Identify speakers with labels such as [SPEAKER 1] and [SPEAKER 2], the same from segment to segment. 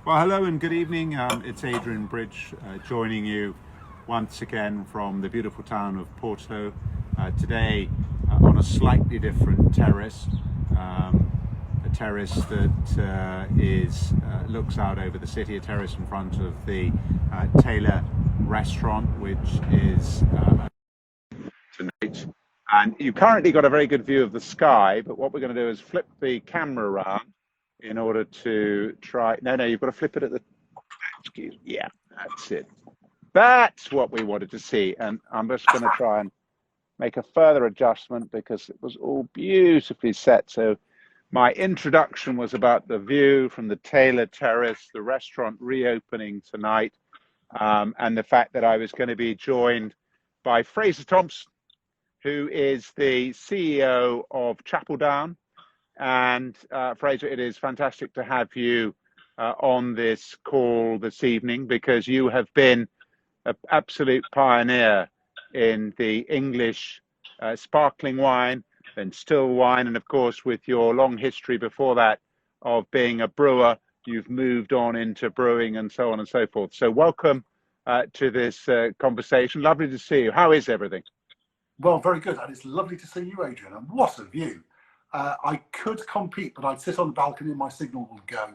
[SPEAKER 1] Well, hello and good evening. It's Adrian Bridge joining you once again from the beautiful town of Porto. Today on a slightly different terrace, a terrace that looks out over the city, a terrace in front of the Taylor restaurant, which is tonight. And you've currently got a very good view of the sky, but what we're going to do is flip the camera around in order to try. No, you've got to flip it at the. Excuse. Yeah, that's it. That's what we wanted to see. And I'm just going to try and make a further adjustment because it was all beautifully set. So my introduction was about the view from the Taylor Terrace, the restaurant reopening tonight, and the fact that I was going to be joined by Frazer Thompson, who is the CEO of Chapel Down. And Frazer, it is fantastic to have you on this call this evening because you have been an absolute pioneer in the English sparkling wine and still wine. And of course, with your long history before that of being a brewer, you've moved on into brewing and so on and so forth. So welcome to this conversation. Lovely to see you. How is everything?
[SPEAKER 2] Well, very good. And it's lovely to see you, Adrian. And what a view. I could compete, but I'd sit on the balcony and my signal would go.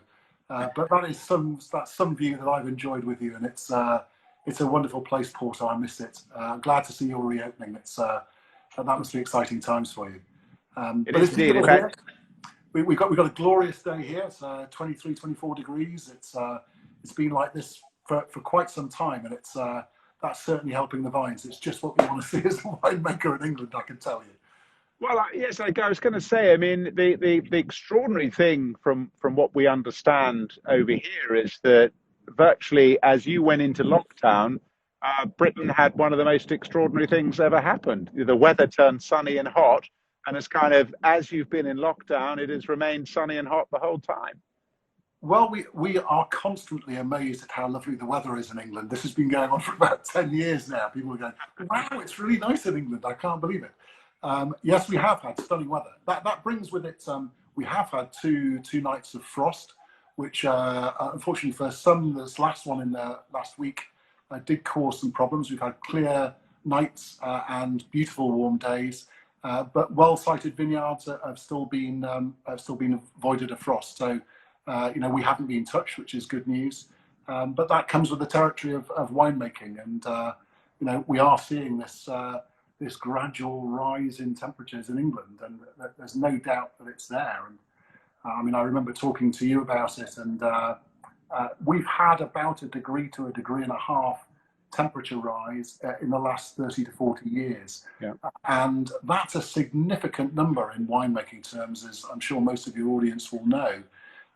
[SPEAKER 2] But that's some view that I've enjoyed with you. And it's a wonderful place, Porto. I miss it. I'm glad to see your reopening. That must be exciting times for you.
[SPEAKER 1] It is indeed. In fact,
[SPEAKER 2] we've got a glorious day here. It's 23, 24 degrees. It's been like this for quite some time. And that's certainly helping the vines. It's just what we want to see as a winemaker in England, I can tell you.
[SPEAKER 1] well, yes, I was going to say, I mean, the extraordinary thing from what we understand over here is that virtually as you went into lockdown, Britain had one of the most extraordinary things ever happened. The weather turned sunny and hot, and it's kind of, as you've been in lockdown, it has remained sunny and hot the whole time.
[SPEAKER 2] Well, we are constantly amazed at how lovely the weather is in England. This has been going on for about 10 years now. People are going, wow, it's really nice in England. I can't believe it. Yes, we have had stunning weather. That brings with it, we have had two nights of frost, which unfortunately for some, this last one in the last week did cause some problems. We've had clear nights and beautiful warm days, but well-sited vineyards have still been avoided of frost. So we haven't been touched, which is good news. But that comes with the territory of winemaking, and we are seeing this gradual rise in temperatures in England, and there's no doubt that it's there. And I mean, I remember talking to you about it, and we've had about a degree to a degree and a half temperature rise in the last 30 to 40 years.
[SPEAKER 1] Yeah.
[SPEAKER 2] And that's a significant number in winemaking terms, as I'm sure most of your audience will know.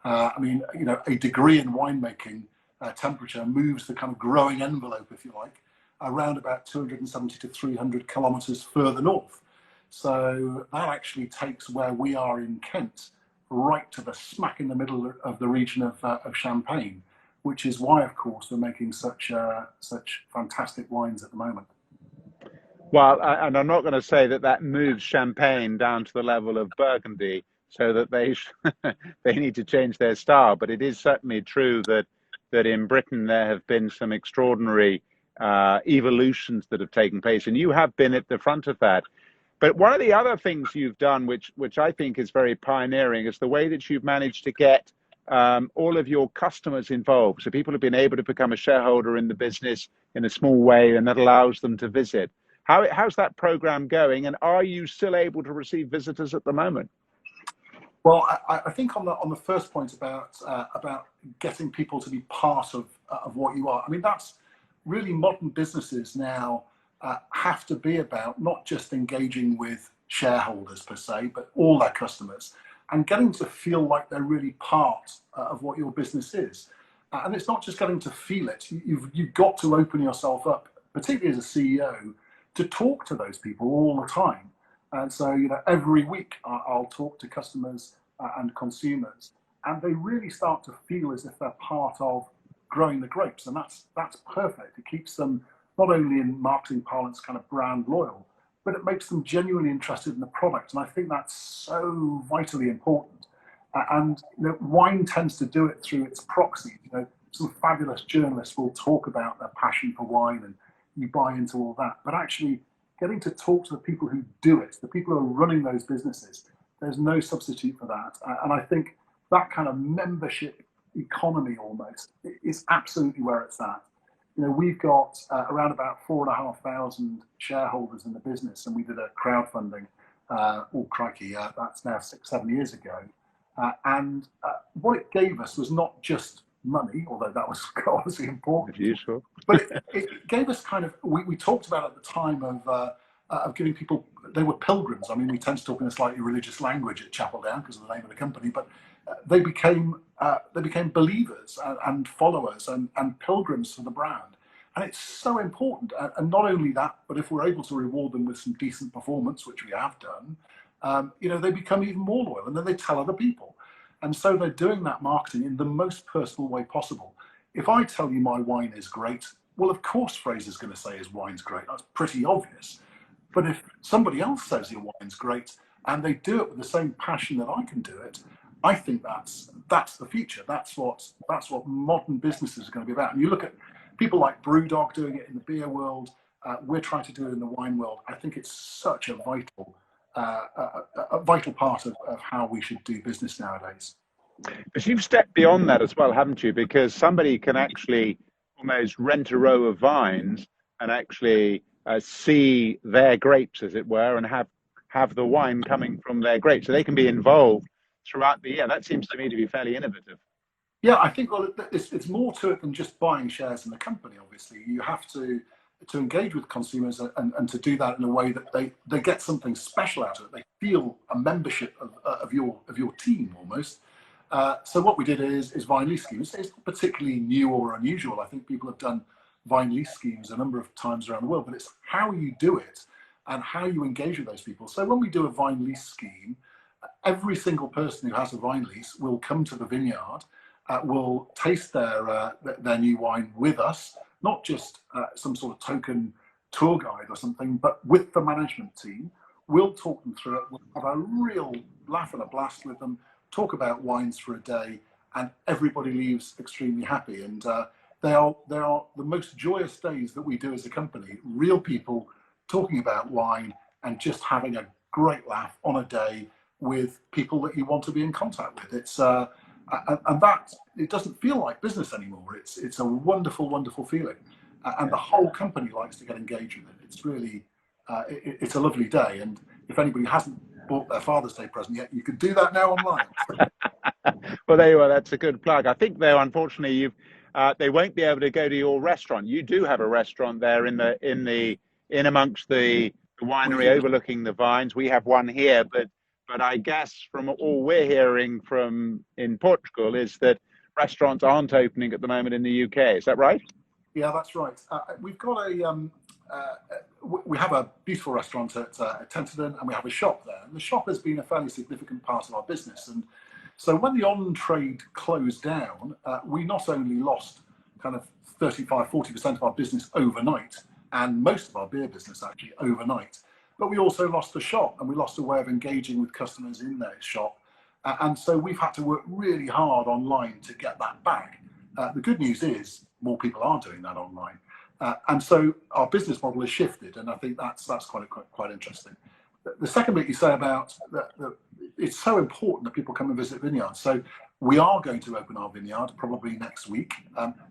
[SPEAKER 2] I mean, a degree in winemaking temperature moves the kind of growing envelope, if you like, around about 270 to 300 kilometres further north. So that actually takes where we are in Kent right to the smack in the middle of the region of Champagne, which is why, of course, we're making such fantastic wines at the moment.
[SPEAKER 1] Well, and I'm not going to say that moves Champagne down to the level of Burgundy, so that they need to change their style. But it is certainly true that in Britain there have been some extraordinary evolutions that have taken place, and you have been at the front of that. But one of the other things you've done, which I think is very pioneering, is the way that you've managed to get all of your customers involved. So people have been able to become a shareholder in the business in a small way, and that allows them to visit. How's that program going, and are you still able to receive visitors at the moment?
[SPEAKER 2] Well, I think on the first point about getting people to be part of what you are, I mean, that's really modern businesses now have to be about not just engaging with shareholders per se, but all their customers, and getting to feel like they're really part of what your business is. And it's not just getting to feel it. You've got to open yourself up, particularly as a CEO, to talk to those people all the time. And so, every week I'll talk to customers and consumers, and they really start to feel as if they're part of growing the grapes. And that's perfect. It keeps them not only in marketing parlance kind of brand loyal, but it makes them genuinely interested in the product. And I think that's so vitally important. And wine tends to do it through its proxy. Some fabulous journalists will talk about their passion for wine, and you buy into all that. But actually, getting to talk to the people who do it, the people who are running those businesses, there's no substitute for that. And I think that kind of membership economy almost is absolutely where it's at. We've got around about 4,500 shareholders in the business, and we did a crowdfunding. Oh crikey, that's now 6-7 years ago. And what it gave us was not just money, although that was obviously important.
[SPEAKER 1] Useful.
[SPEAKER 2] But it gave us kind of, we talked about at the time of giving people, they were pilgrims. I mean, we tend to talk in a slightly religious language at Chapel Down because of the name of the company, but they became believers and followers and pilgrims to the brand. And it's so important. And not only that, but if we're able to reward them with some decent performance, which we have done, they become even more loyal, and then they tell other people. And so they're doing that marketing in the most personal way possible. If I tell you my wine is great, well, of course Frazer's going to say his wine's great. That's pretty obvious. But if somebody else says your wine's great and they do it with the same passion that I can do it, I think that's the future. That's what modern businesses are going to be about. And you look at people like Brewdog doing it in the beer world. We're trying to do it in the wine world. I think it's such a vital part of how we should do business nowadays.
[SPEAKER 1] But you've stepped beyond that as well, haven't you? Because somebody can actually almost rent a row of vines and actually see their grapes, as it were, and have the wine coming from their grapes. So they can be involved throughout the year. That seems to me to be fairly innovative.
[SPEAKER 2] Yeah, I think it's more to it than just buying shares in the company. Obviously, you have to engage with consumers and to do that in a way that they get something special out of it. They feel a membership of your team almost. So what we did is vine lease schemes. It's not particularly new or unusual. I think people have done vine lease schemes a number of times around the world, but it's how you do it and how you engage with those people. So when we do a vine lease scheme, every single person who has a vine lease will come to the vineyard, will taste their new wine with us, not just some sort of token tour guide or something, but with the management team. We'll talk them through it. We'll have a real laugh and a blast with them, talk about wines for a day, and everybody leaves extremely happy. And they are the most joyous days that we do as a company. Real people talking about wine and just having a great laugh on a day with people that you want to be in contact with. It's and that it doesn't feel like business anymore. It's a wonderful, wonderful feeling, and the whole company likes to get engaged with it. It's really it's a lovely day. And if anybody hasn't bought their Father's Day present yet, you can do that now online.
[SPEAKER 1] Well, there you are. That's a good plug. I think, though, unfortunately, they won't be able to go to your restaurant. You do have a restaurant there in amongst the winery overlooking the vines. We have one here, but I guess from all we're hearing from in Portugal is that restaurants aren't opening at the moment in the UK. Is that right?
[SPEAKER 2] Yeah, that's right. We've got we have a beautiful restaurant at Tenterden, and we have a shop there. And the shop has been a fairly significant part of our business. And so when the on-trade closed down, we not only lost kind of 35-40% of our business overnight, and most of our beer business actually overnight, but we also lost the shop, and we lost a way of engaging with customers in their shop. And so we've had to work really hard online to get that back. The good news is more people are doing that online. And so our business model has shifted, and I think that's quite interesting. The second bit you say about it's so important that people come and visit vineyards. So we are going to open our vineyard probably next week.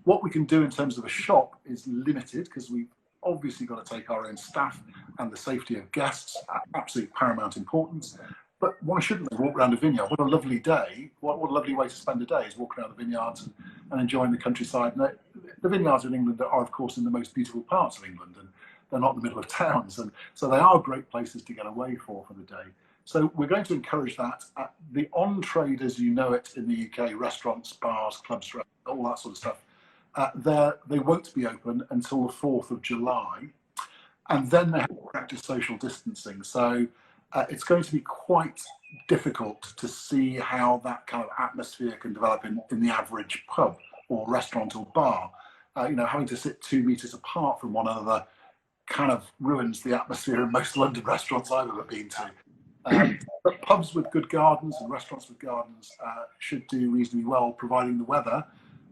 [SPEAKER 2] What we can do in terms of a shop is limited because we've obviously got to take our own staff and the safety of guests at absolute paramount importance. But why shouldn't they walk around a vineyard? What a lovely day. What a lovely way to spend a day is walking around the vineyards and enjoying the countryside. And the vineyards in England are, of course, in the most beautiful parts of England, and they're not in the middle of towns. And so they are great places to get away for the day. So we're going to encourage that. The on-trade, as you know it in the UK, restaurants, bars, clubs, all that sort of stuff, they won't be open until the 4th of July. And then they have to practice social distancing. So it's going to be quite difficult to see how that kind of atmosphere can develop in the average pub or restaurant or bar. Having to sit 2 meters apart from one another kind of ruins the atmosphere in most London restaurants I've ever been to. But pubs with good gardens and restaurants with gardens should do reasonably well, providing the weather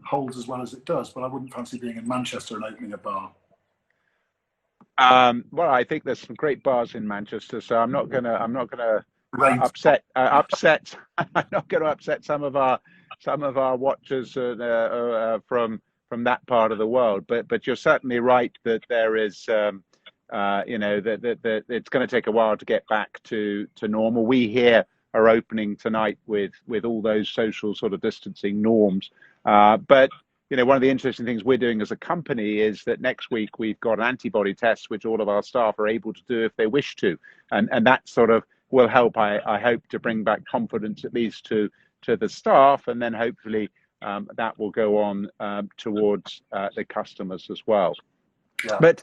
[SPEAKER 2] holds as well as it does. But I wouldn't fancy being in Manchester and opening a bar.
[SPEAKER 1] Well, I think there's some great bars in Manchester, so I'm not gonna
[SPEAKER 2] Rain.
[SPEAKER 1] upset. I'm not going to upset some of our watchers from that part of the world. But you're certainly right that there is, that it's going to take a while to get back to normal. We here are opening tonight with all those social sort of distancing norms, but one of the interesting things we're doing as a company is that next week we've got an antibody test, which all of our staff are able to do if they wish to. And that sort of will help, I hope, to bring back confidence, at least to the staff. And then hopefully that will go on towards the customers as well.
[SPEAKER 2] Yeah.
[SPEAKER 1] But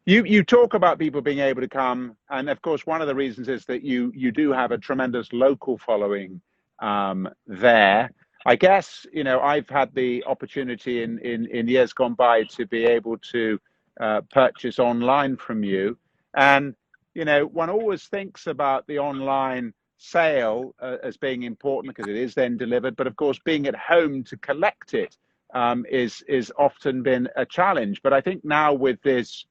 [SPEAKER 1] you talk about people being able to come. And of course, one of the reasons is that you do have a tremendous local following there. I guess, I've had the opportunity in years gone by to be able to purchase online from you. And, one always thinks about the online sale as being important because it is then delivered. But of course, being at home to collect it is often been a challenge. But I think now with this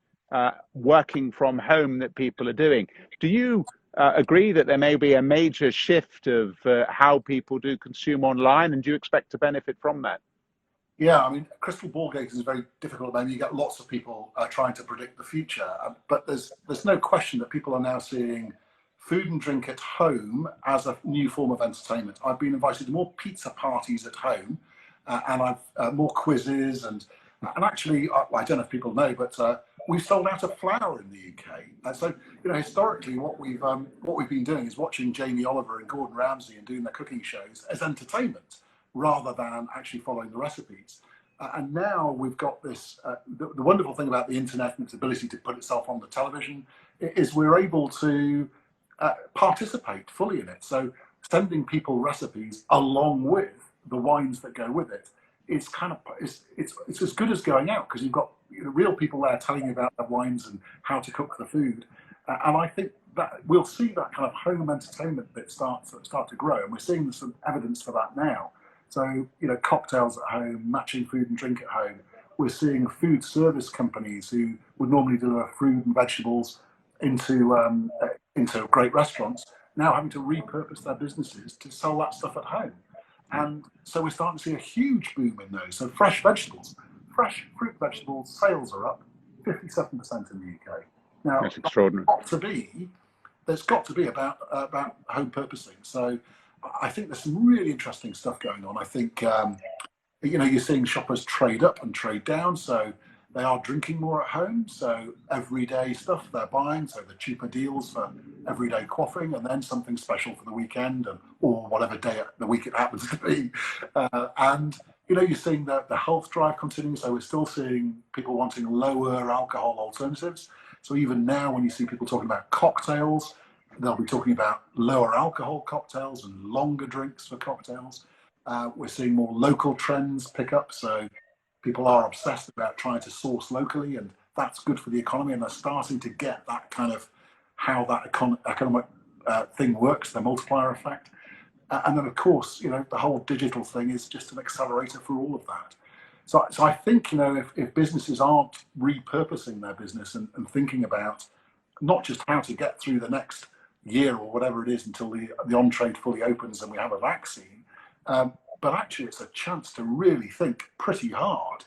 [SPEAKER 1] working from home that people are doing, do you agree that there may be a major shift of how people do consume online, and do you expect to benefit from that?
[SPEAKER 2] Yeah, I mean, crystal ball gaze is very difficult. I mean, you get lots of people trying to predict the future, but there's no question that people are now seeing food and drink at home as a new form of entertainment. I've been invited to more pizza parties at home, and I've more quizzes and actually, I don't know if people know, but we've sold out of flour in the UK. So, historically, what we've been doing is watching Jamie Oliver and Gordon Ramsay and doing their cooking shows as entertainment rather than actually following the recipes. And now we've got this. The wonderful thing about the internet and its ability to put itself on the television is we're able to participate fully in it. So, sending people recipes along with the wines that go with it. It's as good as going out because you've got real people there telling you about their wines and how to cook the food, and I think that we'll see that kind of home entertainment bit start to grow, and we're seeing some evidence for that now. So cocktails at home, matching food and drink at home. We're seeing food service companies who would normally deliver fruit and vegetables into great restaurants now having to repurpose their businesses to sell that stuff at home. And so we're starting to see a huge boom in those. So fresh fruit vegetables sales are up 57% in the UK. Now,
[SPEAKER 1] that's extraordinary.
[SPEAKER 2] There's got to be about home purposing. So I think there's some really interesting stuff going on. I think you're seeing shoppers trade up and trade down. So they are drinking more at home. So everyday stuff they're buying. So the cheaper deals for everyday quaffing, and then something special for the weekend or whatever day of the week it happens to be. And you're seeing the health drive continuing. So we're still seeing people wanting lower alcohol alternatives. So even now, when you see people talking about cocktails, they'll be talking about lower alcohol cocktails and longer drinks for cocktails. We're seeing more local trends pick up. So people are obsessed about trying to source locally, and that's good for the economy. And they're starting to get that kind of how that economic thing works, the multiplier effect. And then, of course, the whole digital thing is just an accelerator for all of that. So I think, if businesses aren't repurposing their business and thinking about not just how to get through the next year or whatever it is until the on-trade fully opens and we have a vaccine, but actually it's a chance to really think pretty hard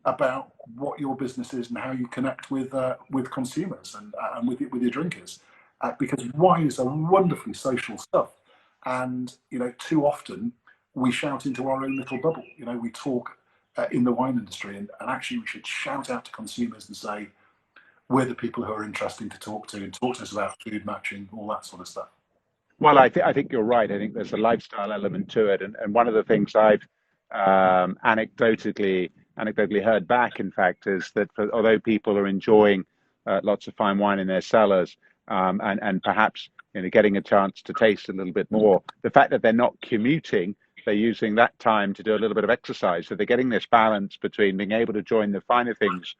[SPEAKER 2] about what your business is and how you connect with consumers and with your drinkers, because wine is a wonderfully social stuff, and too often we shout into our own little bubble. We talk in the wine industry, and actually we should shout out to consumers and say we're the people who are interesting to talk to, and talk to us about food matching, all that sort of stuff.
[SPEAKER 1] Well, I think you're right. I think there's a lifestyle element to it, and one of the things I've anecdotally heard back, in fact, is that although people are enjoying lots of fine wine in their cellars, and perhaps getting a chance to taste a little bit more, the fact that they're not commuting, they're using that time to do a little bit of exercise. So they're getting this balance between being able to join the finer things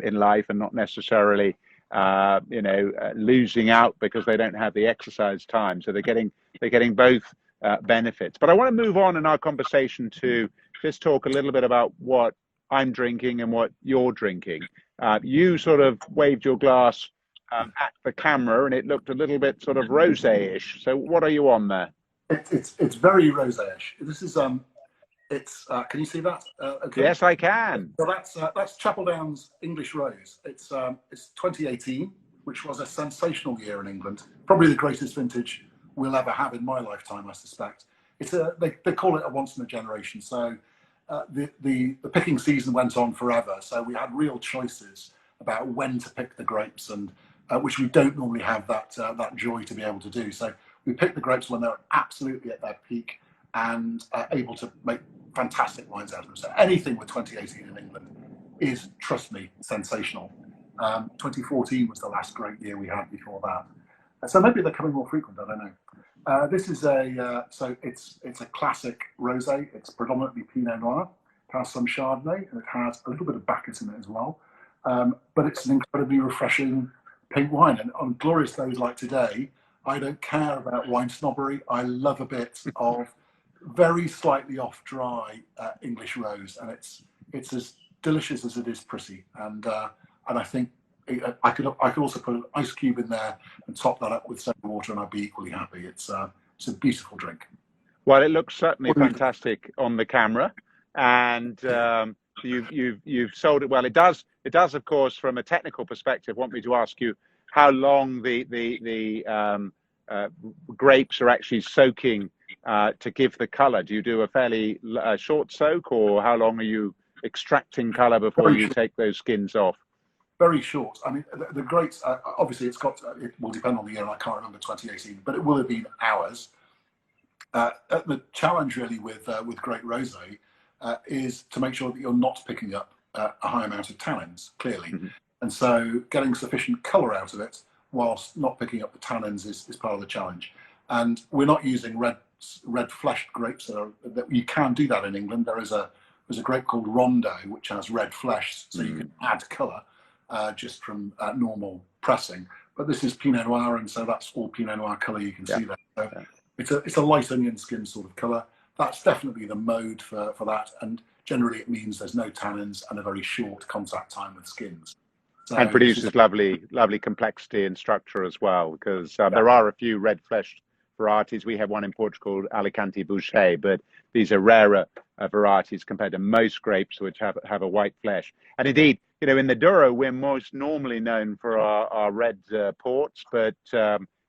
[SPEAKER 1] in life and not necessarily losing out because they don't have the exercise time. So they're getting both benefits. But I want to move on in our conversation to just talk a little bit about what I'm drinking and what you're drinking. You sort of waved your glass at the camera, and it looked a little bit sort of rosé-ish. So what are you on there?
[SPEAKER 2] It's very rosé-ish. This is can you see that? Okay.
[SPEAKER 1] Yes, I can.
[SPEAKER 2] So that's Chapel Down's English Rose. It's 2018, which was a sensational year in England. Probably the greatest vintage we'll ever have in my lifetime, I suspect. They call it a once in a generation. So the picking season went on forever. So we had real choices about when to pick the grapes, and which we don't normally have that joy to be able to do. So we picked the grapes when they're absolutely at their peak and able to make fantastic wines out of them. So anything with 2018 in England is, trust me, sensational. 2014 was the last great year we had before that. So maybe they're coming more frequent, I don't know. This is it's a classic rosé. It's predominantly Pinot Noir. It has some Chardonnay, and it has a little bit of Bacchus in it as well. But it's an incredibly refreshing pink wine. And on glorious days like today, I don't care about wine snobbery. I love a bit of very slightly off dry English rose, and it's as delicious as it is pretty. And I think I could also put an ice cube in there and top that up with soda water, and I'd be equally happy. It's a beautiful drink.
[SPEAKER 1] Well, it looks certainly fantastic on the camera, and you've sold it well. It does, of course, from a technical perspective, want me to ask you how long the grapes are actually soaking to give the color. Do you do a fairly short soak, or how long are you extracting color before you take those skins off?
[SPEAKER 2] Very short. I mean, the grapes, obviously, it will depend on the year, and I can't remember 2018, but it will have been hours. The challenge really with great rosé is to make sure that you're not picking up a high amount of tannins, clearly. Mm-hmm. And so getting sufficient color out of it whilst not picking up the tannins is part of the challenge. And we're not using red fleshed grapes. You can do that in England. There's a grape called Rondo, which has red flesh, so you can add color just from normal pressing. But this is Pinot Noir, and so that's all Pinot Noir color you can see there. So it's a light onion skin sort of color. That's definitely the mode for that, and generally it means there's no tannins and a very short contact time with skins. So
[SPEAKER 1] and produces lovely complexity and structure as well, because there are a few red fleshed varieties. We have one in Portugal, Alicante Boucher, but these are rarer varieties compared to most grapes which have a white flesh. And indeed, in the Douro, we're most normally known for our red ports, but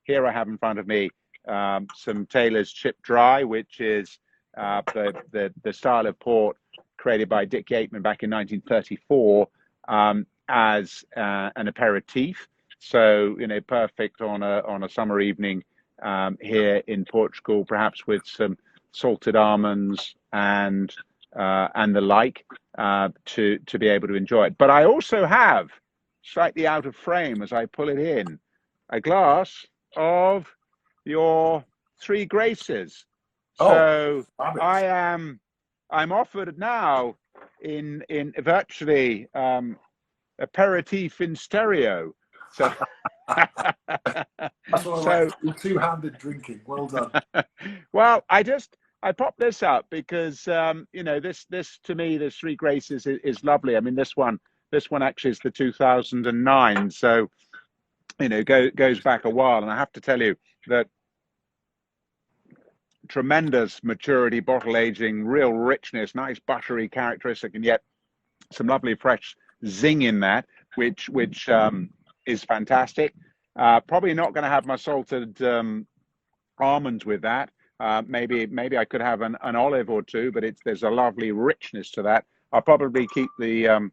[SPEAKER 1] here I have in front of me some Taylor's Chip Dry, which is the style of port created by Dick Yateman back in 1934 as an aperitif. So, perfect on a summer evening here in Portugal, perhaps with some salted almonds and the like, to be able to enjoy it. But I also have, slightly out of frame as I pull it in, a glass of your Three Graces. So I'm offered now in virtually aperitif in stereo. So
[SPEAKER 2] that's what I like. Two-handed drinking. Well done.
[SPEAKER 1] Well, I popped this up because this to me, this Three Graces is lovely. I mean, this one actually is the 2009, so goes back a while, and I have to tell you that tremendous maturity, bottle aging, real richness, nice buttery characteristic, and yet some lovely fresh zing in that, which is fantastic. Probably not going to have my salted almonds with that. Maybe I could have an olive or two, but there's a lovely richness to that. I'll probably keep the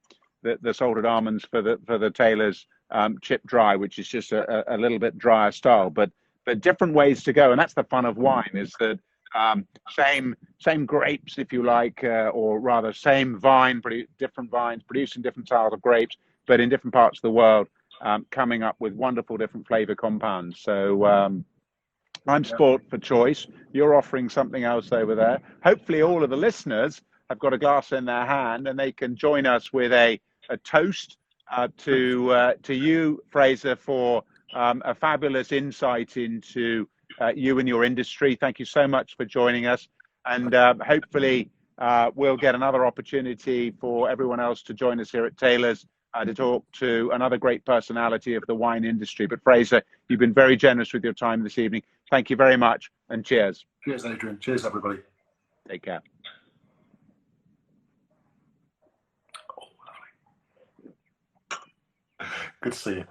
[SPEAKER 1] salted almonds for the Taylor's Chip Dry, which is just a little bit drier style, but different ways to go. And that's the fun of wine, is that same grapes, if you like, or rather same vine, different vines producing different styles of grapes, but in different parts of the world, coming up with wonderful different flavor compounds. So I'm sport for choice. You're offering something else over there. Hopefully all of the listeners have got a glass in their hand and they can join us with a toast to you, Frazer, for a fabulous insight into you and your industry. Thank you so much for joining us, and hopefully we'll get another opportunity for everyone else to join us here at Taylor's to talk to another great personality of the wine industry. But Frazer, you've been very generous with your time this evening. Thank you very much, and cheers.
[SPEAKER 2] Cheers, Adrian. Cheers, everybody.
[SPEAKER 1] Take care.
[SPEAKER 2] Good to see you.